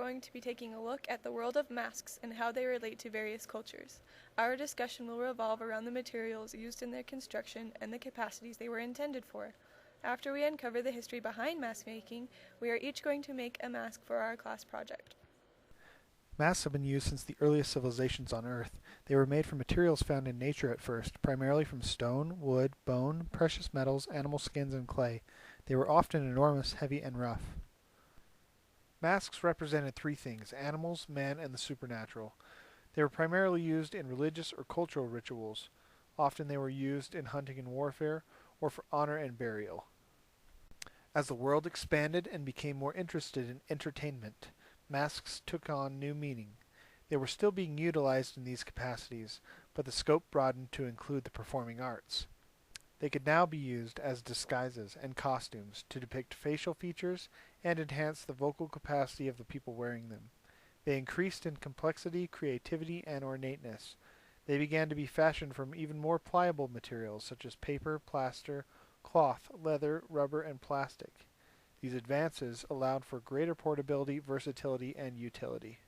going to be taking a look at the world of masks and how they relate to various cultures. Our discussion will revolve around the materials used in their construction and the capacities they were intended for. After we uncover the history behind mask making, we are each going to make a mask for our class project. Masks have been used since the earliest civilizations on Earth. They were made from materials found in nature at first, primarily from stone, wood, bone, precious metals, animal skins, and clay. They were often enormous, heavy, and rough. Masks represented three things: animals, man, and the supernatural. They were primarily used in religious or cultural rituals. Often they were used in hunting and warfare, or for honor and burial. As the world expanded and became more interested in entertainment, masks took on new meaning. They were still being utilized in these capacities, but the scope broadened to include the performing arts. They could now be used as disguises and costumes to depict facial features and enhance the vocal capacity of the people wearing them. They increased in complexity, creativity, and ornateness. They began to be fashioned from even more pliable materials such as paper, plaster, cloth, leather, rubber, and plastic. These advances allowed for greater portability, versatility, and utility.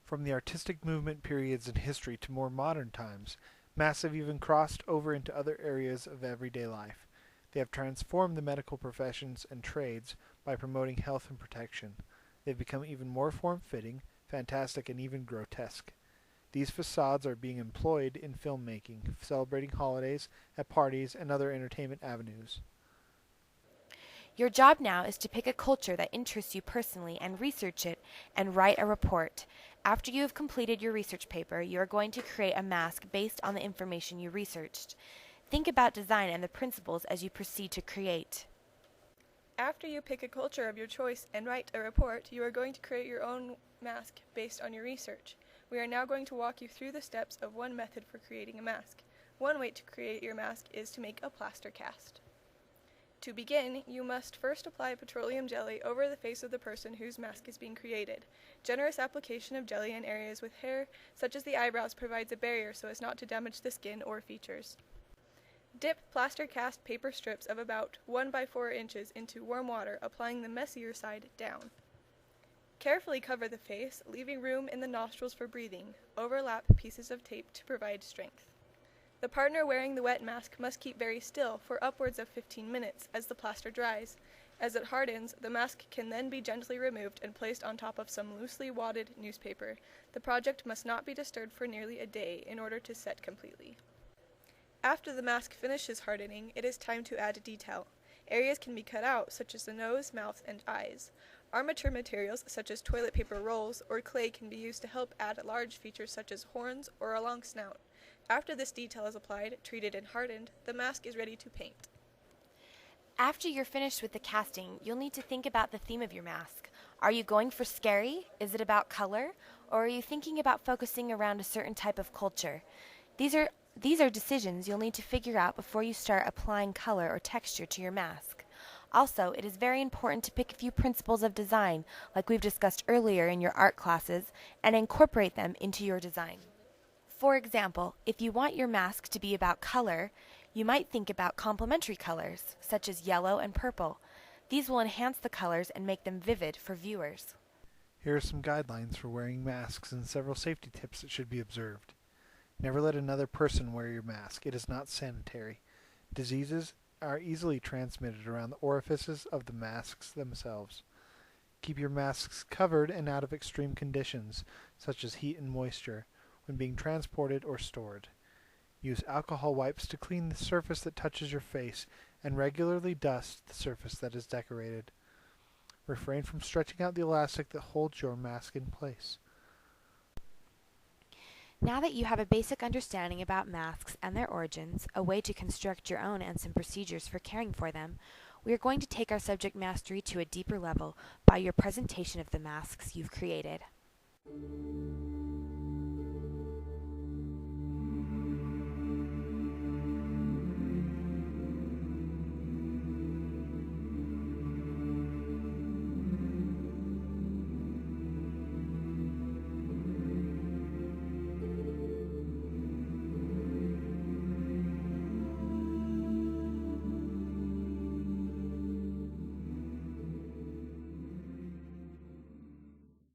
From the artistic movement periods in history to more modern times, masks have even crossed over into other areas of everyday life. They have transformed the medical professions and trades by promoting health and protection. They've become even more form-fitting, fantastic, and even grotesque. These facades are being employed in filmmaking, celebrating holidays, at parties, and other entertainment avenues. Your job now is to pick a culture that interests you personally and research it and write a report. After you have completed your research paper, you are going to create a mask based on the information you researched. Think about design and the principles as you proceed to create. After you pick a culture of your choice and write a report, you are going to create your own mask based on your research. We are now going to walk you through the steps of one method for creating a mask. One way to create your mask is to make a plaster cast. To begin, you must first apply petroleum jelly over the face of the person whose mask is being created. Generous application of jelly in areas with hair, such as the eyebrows, provides a barrier so as not to damage the skin or features. Dip plaster cast paper strips of about 1 by 4 inches into warm water, applying the messier side down. Carefully cover the face, leaving room in the nostrils for breathing. Overlap pieces of tape to provide strength. The partner wearing the wet mask must keep very still for upwards of 15 minutes as the plaster dries. As it hardens, the mask can then be gently removed and placed on top of some loosely wadded newspaper. The project must not be disturbed for nearly a day in order to set completely. After the mask finishes hardening, it is time to add detail. Areas can be cut out, such as the nose, mouth, and eyes. Armature materials, such as toilet paper rolls or clay, can be used to help add large features such as horns or a long snout. After this detail is applied, treated, and hardened, the mask is ready to paint. After you're finished with the casting, you'll need to think about the theme of your mask. Are you going for scary? Is it about color? Or are you thinking about focusing around a certain type of culture? These are decisions you'll need to figure out before you start applying color or texture to your mask. Also, it is very important to pick a few principles of design, like we've discussed earlier in your art classes, and incorporate them into your design. For example, if you want your mask to be about color, you might think about complementary colors, such as yellow and purple. These will enhance the colors and make them vivid for viewers. Here are some guidelines for wearing masks and several safety tips that should be observed. Never let another person wear your mask. It is not sanitary. Diseases are easily transmitted around the orifices of the masks themselves. Keep your masks covered and out of extreme conditions, such as heat and moisture, when being transported or stored. Use alcohol wipes to clean the surface that touches your face and regularly dust the surface that is decorated. Refrain from stretching out the elastic that holds your mask in place. Now that you have a basic understanding about masks and their origins, a way to construct your own, and some procedures for caring for them, we are going to take our subject mastery to a deeper level by your presentation of the masks you've created.